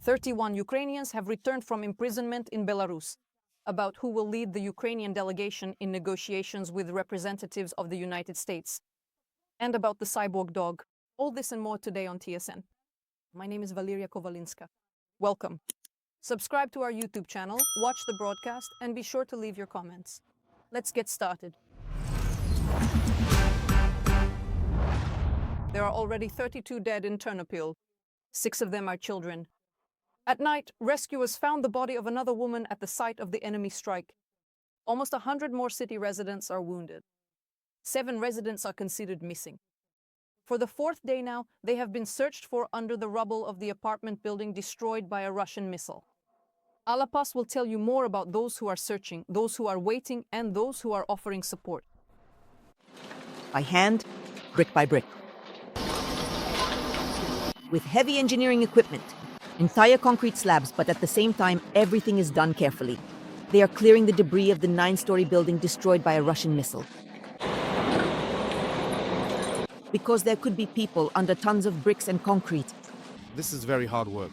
31 Ukrainians have returned from imprisonment in Belarus, about who will lead the Ukrainian delegation in negotiations with representatives of the United States, and about the cyborg dog. All this and more today on TSN. My name is Valeria Kovalinska. Welcome. Subscribe to our YouTube channel, watch the broadcast, and be sure to leave your comments. Let's get started. There are already 32 dead in Ternopil. 6 of them are children. At night, rescuers found the body of another woman at the site of the enemy strike. Almost 100 more city residents are wounded. 7 residents are considered missing. For the 4th day now, they have been searched for under the rubble of the apartment building destroyed by a Russian missile. Alapas will tell you more about those who are searching, those who are waiting, and those who are offering support. By hand, brick by brick. With heavy engineering equipment, entire concrete slabs, but at the same time, everything is done carefully. They are clearing the debris of the 9-story building destroyed by a Russian missile. Because there could be people under tons of bricks and concrete. This is very hard work.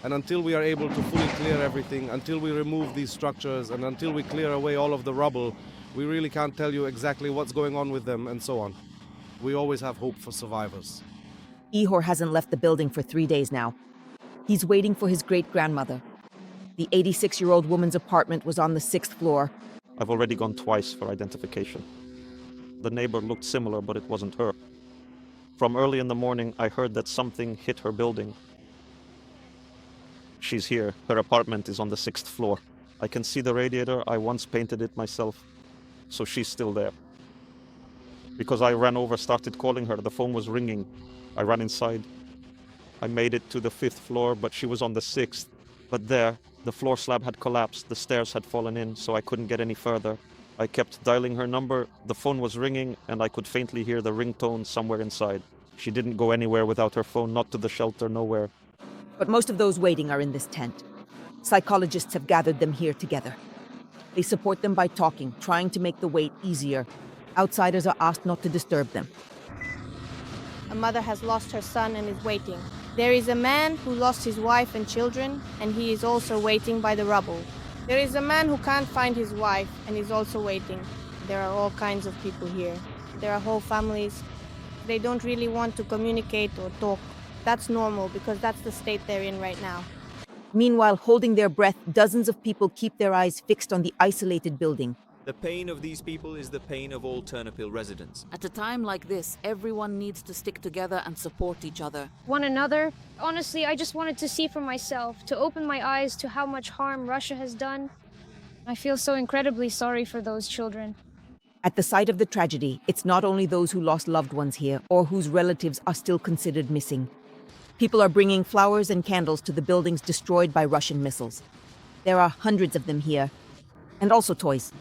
And until we are able to fully clear everything, until we remove these structures, and until we clear away all of the rubble, we really can't tell you exactly what's going on with them and so on. We always have hope for survivors. Ihor hasn't left the building for 3 days now. He's waiting for his great-grandmother. The 86-year-old woman's apartment was on the 6th floor. I've already gone twice for identification. The neighbor looked similar, but it wasn't her. From early in the morning, I heard that something hit her building. She's here. Her apartment is on the 6th floor. I can see the radiator. I once painted it myself. So she's still there. Because I ran over, started calling her. The phone was ringing. I ran inside. I made it to the 5th floor, but she was on the 6th. But there, the floor slab had collapsed. The stairs had fallen in, so I couldn't get any further. I kept dialing her number. The phone was ringing, and I could faintly hear the ringtone somewhere inside. She didn't go anywhere without her phone, not to the shelter, nowhere. But most of those waiting are in this tent. Psychologists have gathered them here together. They support them by talking, trying to make the wait easier. Outsiders are asked not to disturb them. A mother has lost her son and is waiting. There is a man who lost his wife and children, and he is also waiting by the rubble. There is a man who can't find his wife and is also waiting. There are all kinds of people here. There are whole families. They don't really want to communicate or talk. That's normal because that's the state they're in right now. Meanwhile, holding their breath, dozens of people keep their eyes fixed on the isolated building. The pain of these people is the pain of all Ternopil residents. At a time like this, everyone needs to stick together and support each other. One another. Honestly, I just wanted to see for myself, to open my eyes to how much harm Russia has done. I feel so incredibly sorry for those children. At the site of the tragedy, it's not only those who lost loved ones here or whose relatives are still considered missing. People are bringing flowers and candles to the buildings destroyed by Russian missiles. There are hundreds of them here, and also toys.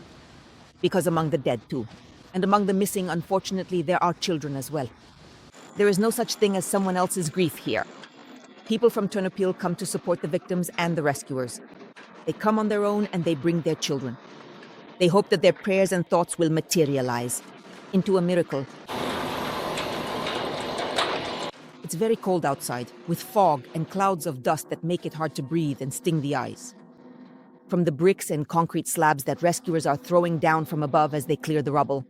Because among the dead, too. And among the missing, unfortunately, there are children as well. There is no such thing as someone else's grief here. People from Ternopil come to support the victims and the rescuers. They come on their own and they bring their children. They hope that their prayers and thoughts will materialize into a miracle. It's very cold outside, with fog and clouds of dust that make it hard to breathe and sting the eyes. From the bricks and concrete slabs that rescuers are throwing down from above as they clear the rubble.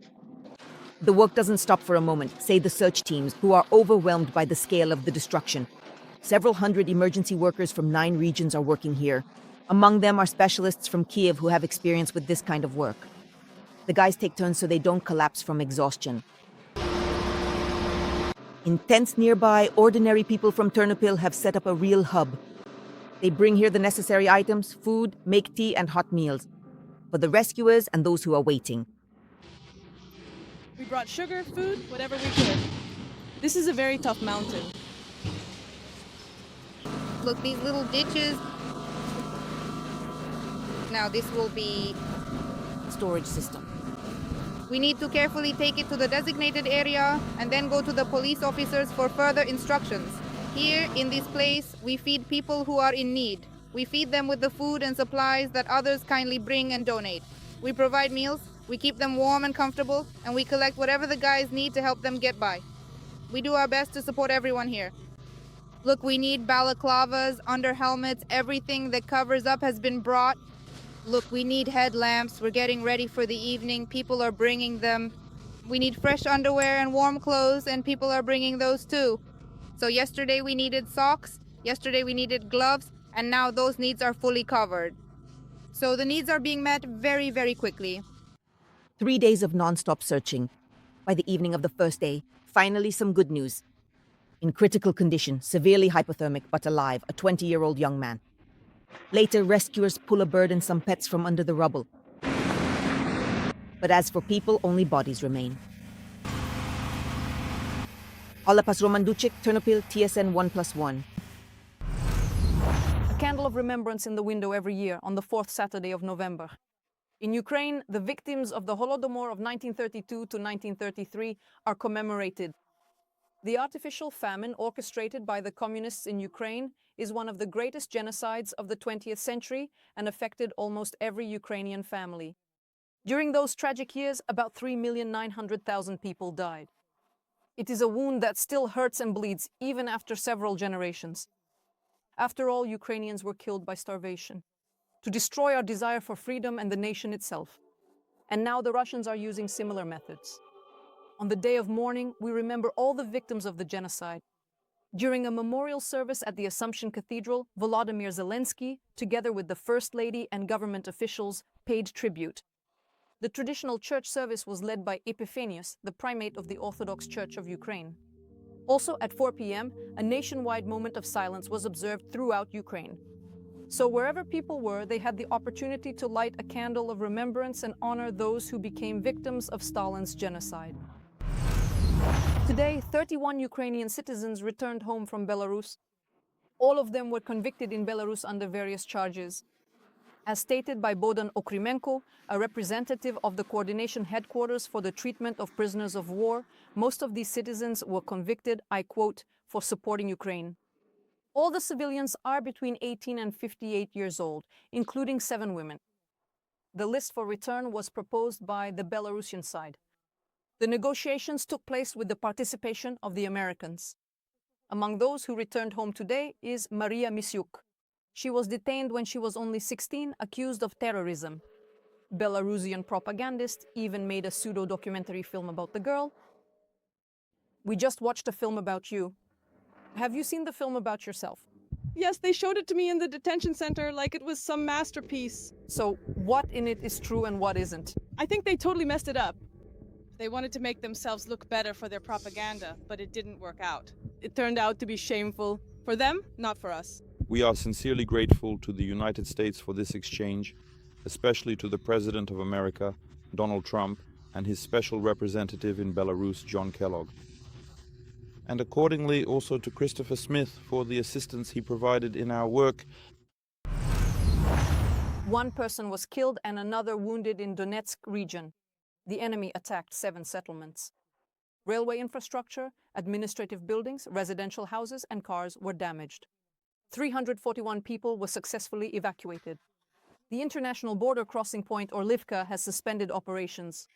The work doesn't stop for a moment, say the search teams, who are overwhelmed by the scale of the destruction. Several hundred emergency workers from 9 regions are working here. Among them are specialists from Kiev who have experience with this kind of work. The guys take turns so they don't collapse from exhaustion. In tents nearby, ordinary people from Ternopil have set up a real hub. They bring here the necessary items, food, make tea and hot meals, for the rescuers and those who are waiting. We brought sugar, food, whatever we could. This is a very tough mountain. Look, these little ditches. Now this will be Storage system. We need to carefully take it to the designated area and then go to the police officers for further instructions. Here, in this place, we feed people who are in need. We feed them with the food and supplies that others kindly bring and donate. We provide meals, we keep them warm and comfortable, and we collect whatever the guys need to help them get by. We do our best to support everyone here. Look, we need balaclavas, under helmets, everything that covers up has been brought. Look, we need headlamps. We're getting ready for the evening. People are bringing them. We need fresh underwear and warm clothes, and people are bringing those too. So yesterday we needed socks, yesterday we needed gloves, and now those needs are fully covered. So the needs are being met very, very quickly. 3 days of non-stop searching. By the evening of the first day, finally some good news. In critical condition, severely hypothermic but alive, a 20-year-old young man. Later, rescuers pull a bird and some pets from under the rubble. But as for people, only bodies remain. Olapas Romanducic, Ternopil, TSN 1+1. A candle of remembrance in the window every year on the fourth Saturday of November. In Ukraine, the victims of the Holodomor of 1932 to 1933 are commemorated. The artificial famine orchestrated by the communists in Ukraine is one of the greatest genocides of the 20th century and affected almost every Ukrainian family. During those tragic years, about 3,900,000 people died. It is a wound that still hurts and bleeds even after several generations. After all, Ukrainians were killed by starvation, to destroy our desire for freedom and the nation itself. And now the Russians are using similar methods. On the day of mourning, we remember all the victims of the genocide. During a memorial service at the Assumption Cathedral, Volodymyr Zelensky, together with the First Lady and government officials, paid tribute. The traditional church service was led by Epiphanius, the primate of the Orthodox Church of Ukraine. Also at 4 p.m., a nationwide moment of silence was observed throughout Ukraine. So wherever people were, they had the opportunity to light a candle of remembrance and honor those who became victims of Stalin's genocide. Today, 31 Ukrainian citizens returned home from Belarus. All of them were convicted in Belarus under various charges. As stated by Bohdan Okrimenko, a representative of the Coordination Headquarters for the Treatment of Prisoners of War, most of these citizens were convicted, I quote, for supporting Ukraine. All the civilians are between 18 and 58 years old, including 7 women. The list for return was proposed by the Belarusian side. The negotiations took place with the participation of the Americans. Among those who returned home today is Maria Misyuk. She was detained when she was only 16, accused of terrorism. Belarusian propagandists even made a pseudo-documentary film about the girl. We just watched a film about you. Have you seen the film about yourself? Yes, they showed it to me in the detention center like it was some masterpiece. So what in it is true and what isn't? I think they totally messed it up. They wanted to make themselves look better for their propaganda, but it didn't work out. It turned out to be shameful. For them, not for us. We are sincerely grateful to the United States for this exchange, especially to the President of America, Donald Trump, and his special representative in Belarus, John Kellogg. And accordingly also to Christopher Smith for the assistance he provided in our work. One person was killed and another wounded in Donetsk region. The enemy attacked 7 settlements. Railway infrastructure, administrative buildings, residential houses, and cars were damaged. 341 people were successfully evacuated. The international border crossing point Orlivka has suspended operations.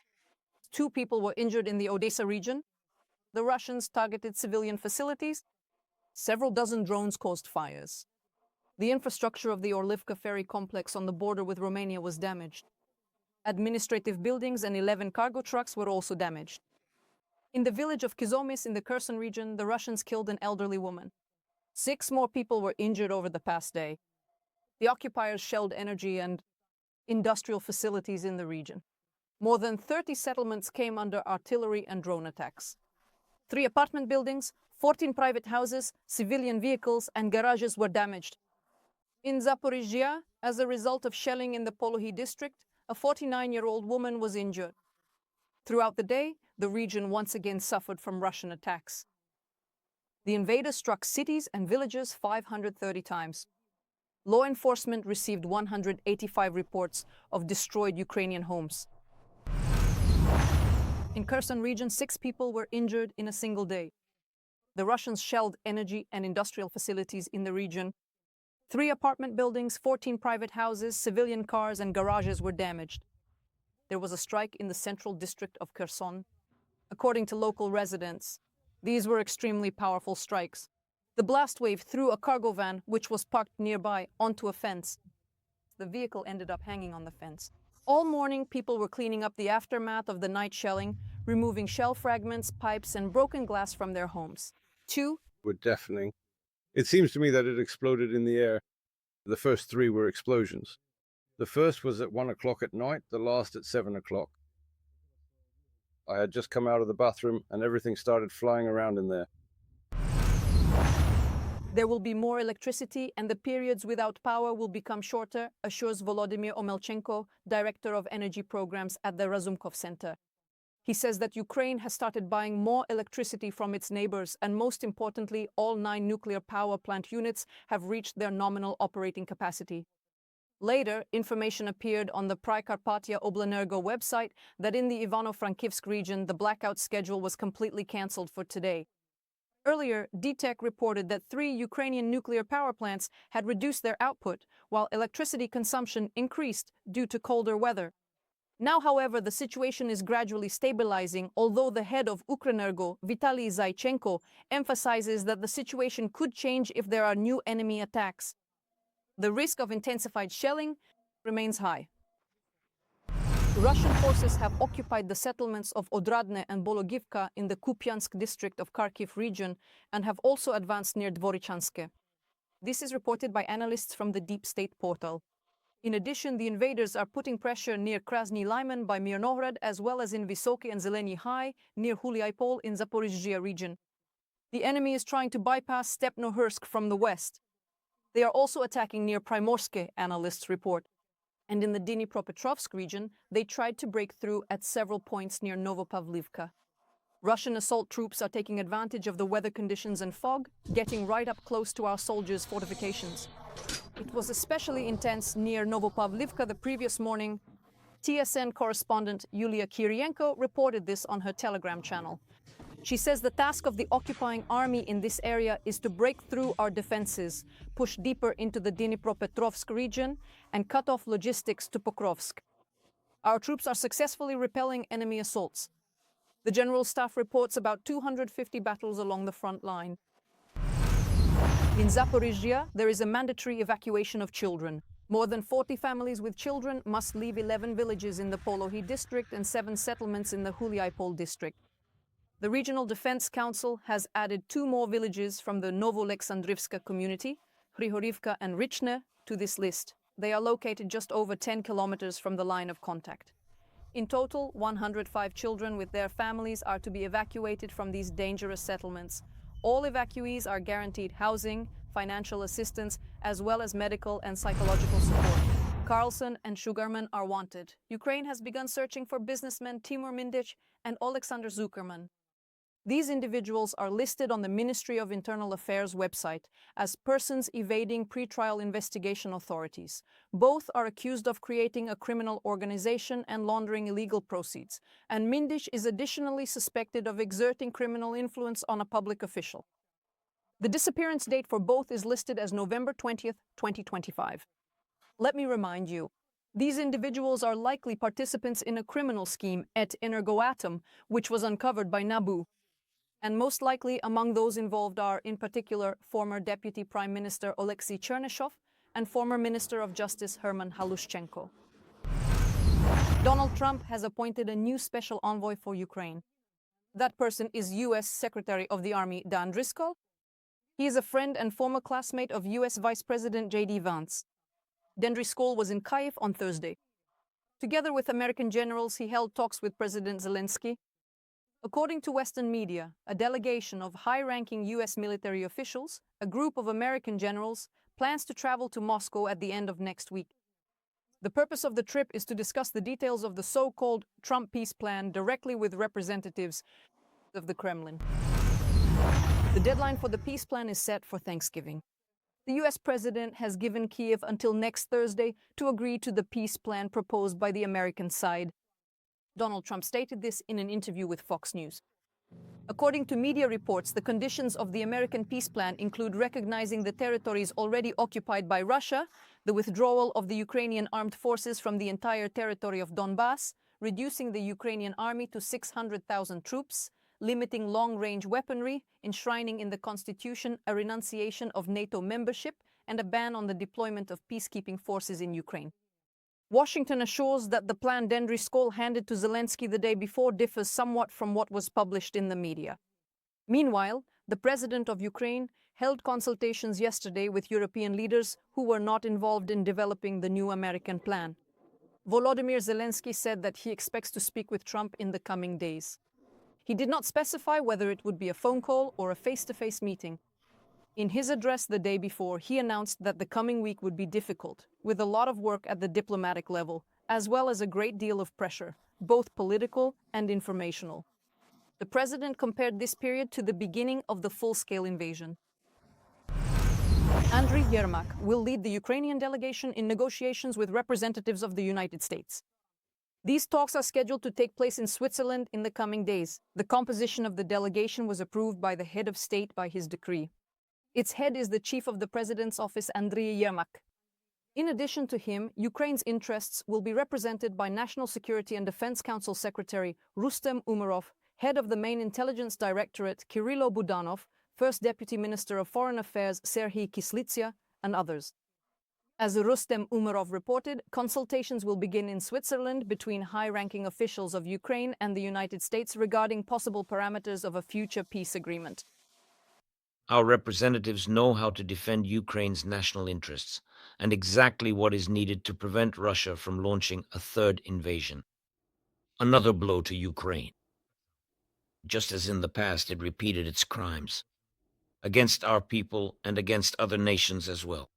2 people were injured in the Odessa region. The Russians targeted civilian facilities. Several dozen drones caused fires. The infrastructure of the Orlivka ferry complex on the border with Romania was damaged. Administrative buildings and 11 cargo trucks were also damaged. In the village of Kizomis in the Kherson region, the Russians killed an elderly woman. 6 more people were injured over the past day. The occupiers shelled energy and industrial facilities in the region. More than 30 settlements came under artillery and drone attacks. 3 apartment buildings, 14 private houses, civilian vehicles, and garages were damaged. In Zaporizhia, as a result of shelling in the Polohi district, a 49-year-old woman was injured. Throughout the day, the region once again suffered from Russian attacks. The invaders struck cities and villages 530 times. Law enforcement received 185 reports of destroyed Ukrainian homes. In Kherson region, 6 people were injured in a single day. The Russians shelled energy and industrial facilities in the region. 3 apartment buildings, 14 private houses, civilian cars, and garages were damaged. There was a strike in the central district of Kherson. According to local residents, these were extremely powerful strikes. The blast wave threw a cargo van, which was parked nearby, onto a fence. The vehicle ended up hanging on the fence. All morning, people were cleaning up the aftermath of the night shelling, removing shell fragments, pipes, and broken glass from their homes. Two were deafening. It seems to me that it exploded in the air. The first three were explosions. The first was at 1 o'clock at night, the last at 7 o'clock. I had just come out of the bathroom and everything started flying around in there. There will be more electricity and the periods without power will become shorter, assures Volodymyr Omelchenko, Director of Energy Programs at the Razumkov Center. He says that Ukraine has started buying more electricity from its neighbors, and most importantly, all 9 nuclear power plant units have reached their nominal operating capacity. Later, information appeared on the Prikarpatia Oblenergo website that in the Ivano-Frankivsk region, the blackout schedule was completely cancelled for today. Earlier, DTEK reported that 3 Ukrainian nuclear power plants had reduced their output, while electricity consumption increased due to colder weather. Now, however, the situation is gradually stabilizing, although the head of Ukrenergo, Vitaly Zaychenko, emphasizes that the situation could change if there are new enemy attacks. The risk of intensified shelling remains high. Russian forces have occupied the settlements of Odradne and Bologivka in the Kupianskyi district of Kharkiv region and have also advanced near Dvorichanskyi. This is reported by analysts from the Deep State portal. In addition, the invaders are putting pressure near Krasny Lyman by Mirnohrad, as well as in Vysoky and Zeleny High near Huliaipol in Zaporizhzhia region. The enemy is trying to bypass Stepnohursk from the west. They are also attacking near Primorsky, analysts report. And in the Dnipropetrovsk region, they tried to break through at several points near Novopavlivka. Russian assault troops are taking advantage of the weather conditions and fog, getting right up close to our soldiers' fortifications. It was especially intense near Novopavlivka the previous morning. TSN correspondent Yulia Kirienko reported this on her Telegram channel. She says the task of the occupying army in this area is to break through our defenses, push deeper into the Dnipropetrovsk region, and cut off logistics to Pokrovsk. Our troops are successfully repelling enemy assaults. The General Staff reports about 250 battles along the front line. In Zaporizhzhia, there is a mandatory evacuation of children. More than 40 families with children must leave 11 villages in the Polohy district and 7 settlements in the Huliaipol district. The Regional Defense Council has added 2 more villages from the Novoaleksandrivska community, Hrihorivka and Richne, to this list. They are located just over 10 kilometers from the line of contact. In total, 105 children with their families are to be evacuated from these dangerous settlements. All evacuees are guaranteed housing, financial assistance, as well as medical and psychological support. Carlson and Sugarman are wanted. Ukraine has begun searching for businessmen Timur Mindich and Alexander Zuckerman. These individuals are listed on the Ministry of Internal Affairs website as persons evading pretrial investigation authorities. Both are accused of creating a criminal organization and laundering illegal proceeds, and Mindich is additionally suspected of exerting criminal influence on a public official. The disappearance date for both is listed as November 20th, 2025. Let me remind you, these individuals are likely participants in a criminal scheme at Energoatom, which was uncovered by NABU. And most likely among those involved are, in particular, former Deputy Prime Minister Oleksiy Chernyshov and former Minister of Justice Herman Halushchenko. Donald Trump has appointed a new special envoy for Ukraine. That person is U.S. Secretary of the Army Dan Driscoll. He is a friend and former classmate of U.S. Vice President J.D. Vance. Dan Driscoll was in Kyiv on Thursday. Together with American generals, he held talks with President Zelensky. According to Western media, a delegation of high-ranking U.S. military officials, a group of American generals, plans to travel to Moscow at the end of next week. The purpose of the trip is to discuss the details of the so-called Trump peace plan directly with representatives of the Kremlin. The deadline for the peace plan is set for Thanksgiving. The U.S. president has given Kyiv until next Thursday to agree to the peace plan proposed by the American side. Donald Trump stated this in an interview with Fox News. According to media reports, the conditions of the American peace plan include recognizing the territories already occupied by Russia, the withdrawal of the Ukrainian armed forces from the entire territory of Donbass, reducing the Ukrainian army to 600,000 troops, limiting long-range weaponry, enshrining in the constitution a renunciation of NATO membership, and a ban on the deployment of peacekeeping forces in Ukraine. Washington assures that the plan Dendry handed to Zelensky the day before differs somewhat from what was published in the media. Meanwhile, the president of Ukraine held consultations yesterday with European leaders who were not involved in developing the new American plan. Volodymyr Zelensky said that he expects to speak with Trump in the coming days. He did not specify whether it would be a phone call or a face-to-face meeting. In his address the day before, he announced that the coming week would be difficult, with a lot of work at the diplomatic level, as well as a great deal of pressure, both political and informational. The president compared this period to the beginning of the full-scale invasion. Andriy Yermak will lead the Ukrainian delegation in negotiations with representatives of the United States. These talks are scheduled to take place in Switzerland in the coming days. The composition of the delegation was approved by the head of state by his decree. Its head is the chief of the president's office, Andriy Yermak. In addition to him, Ukraine's interests will be represented by National Security and Defense Council Secretary Rustem Umerov, head of the main intelligence directorate Kirilo Budanov, First Deputy Minister of Foreign Affairs Serhiy Kislitsia, and others. As Rustem Umerov reported, consultations will begin in Switzerland between high-ranking officials of Ukraine and the United States regarding possible parameters of a future peace agreement. Our representatives know how to defend Ukraine's national interests and exactly what is needed to prevent Russia from launching a third invasion. Another blow to Ukraine. Just as in the past it repeated its crimes. Against our people and against other nations as well.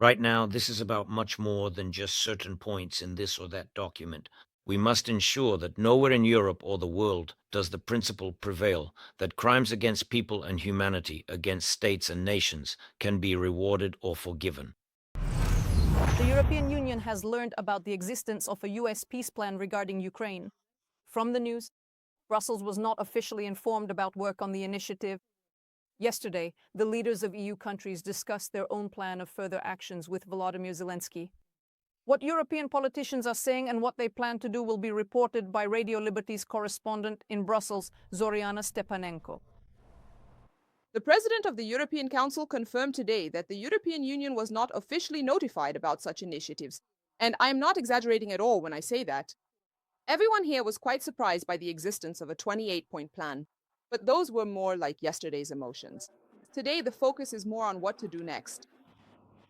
Right now, this is about much more than just certain points in this or that document. We must ensure that nowhere in Europe or the world does the principle prevail that crimes against people and humanity, against states and nations, can be rewarded or forgiven. The European Union has learned about the existence of a US peace plan regarding Ukraine. From the news, Brussels was not officially informed about work on the initiative. Yesterday, the leaders of EU countries discussed their own plan of further actions with Volodymyr Zelensky. What European politicians are saying and what they plan to do will be reported by Radio Liberty's correspondent in Brussels, Zoriana Stepanenko. The President of the European Council confirmed today that the European Union was not officially notified about such initiatives. And I'm not exaggerating at all when I say that. Everyone here was quite surprised by the existence of a 28-point plan. But those were more like yesterday's emotions. Today, the focus is more on what to do next.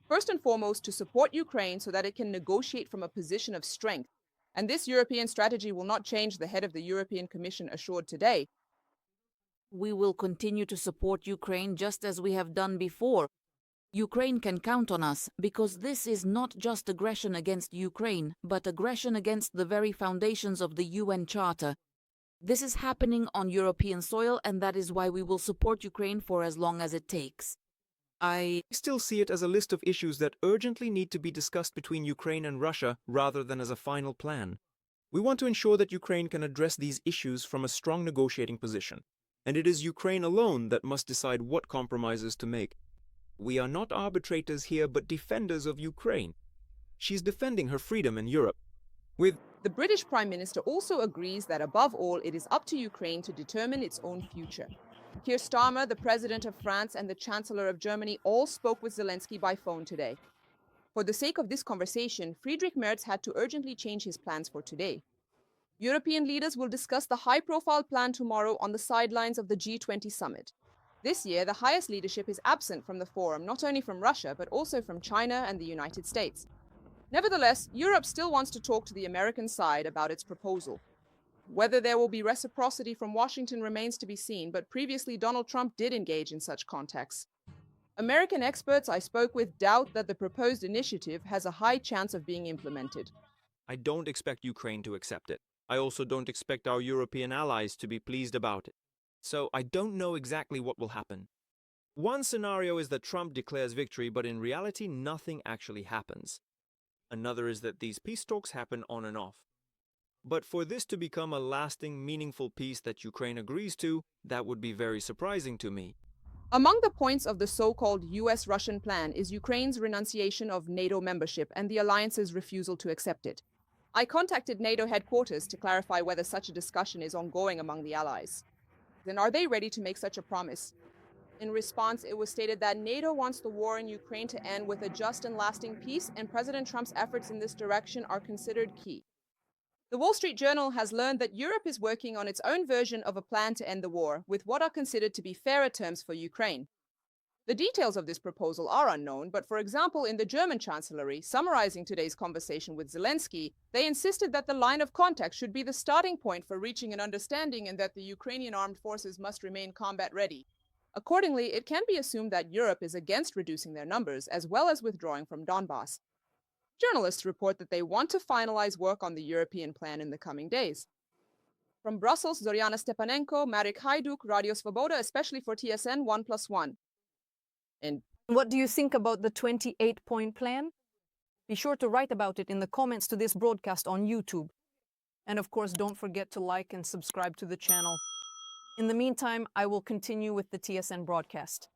First and foremost, to support Ukraine so that it can negotiate from a position of strength. And this European strategy will not change, the head of the European Commission assured today. We will continue to support Ukraine just as we have done before. Ukraine can count on us because this is not just aggression against Ukraine, but aggression against the very foundations of the UN Charter. This is happening on European soil, and that is why we will support Ukraine for as long as it takes. I still see it as a list of issues that urgently need to be discussed between Ukraine and Russia rather than as a final plan. We want to ensure that Ukraine can address these issues from a strong negotiating position, and it is Ukraine alone that must decide what compromises to make. We are not arbitrators here, but defenders of Ukraine. She's defending her freedom in Europe. The British Prime Minister also agrees that above all, it is up to Ukraine to determine its own future. Keir Starmer, the President of France, and the Chancellor of Germany all spoke with Zelensky by phone today. For the sake of this conversation, Friedrich Merz had to urgently change his plans for today. European leaders will discuss the high-profile plan tomorrow on the sidelines of the G20 summit. This year, the highest leadership is absent from the forum, not only from Russia, but also from China and the United States. Nevertheless, Europe still wants to talk to the American side about its proposal. Whether there will be reciprocity from Washington remains to be seen, but previously Donald Trump did engage in such contacts. American experts I spoke with doubt that the proposed initiative has a high chance of being implemented. I don't expect Ukraine to accept it. I also don't expect our European allies to be pleased about it. So I don't know exactly what will happen. One scenario is that Trump declares victory, but in reality nothing actually happens. Another is that these peace talks happen on and off. But for this to become a lasting, meaningful peace that Ukraine agrees to, that would be very surprising to me. Among the points of the so-called US-Russian plan is Ukraine's renunciation of NATO membership and the alliance's refusal to accept it. I contacted NATO headquarters to clarify whether such a discussion is ongoing among the allies. then are they ready to make such a promise? In response, it was stated that NATO wants the war in Ukraine to end with a just and lasting peace, and President Trump's efforts in this direction are considered key. The Wall Street Journal has learned that Europe is working on its own version of a plan to end the war, with what are considered to be fairer terms for Ukraine. The details of this proposal are unknown, but for example, in the German Chancellery, summarizing today's conversation with Zelensky, they insisted that the line of contact should be the starting point for reaching an understanding and that the Ukrainian armed forces must remain combat ready. Accordingly, it can be assumed that Europe is against reducing their numbers, as well as withdrawing from Donbass. Journalists report that they want to finalize work on the European plan in the coming days. From Brussels, Zoriana Stepanenko, Marek Hajduk, Radio Svoboda, especially for TSN 1+1. And what do you think about the 28-point plan? Be sure to write about it in the comments to this broadcast on YouTube. And of course, don't forget to like and subscribe to the channel. In the meantime, I will continue with the TSN broadcast.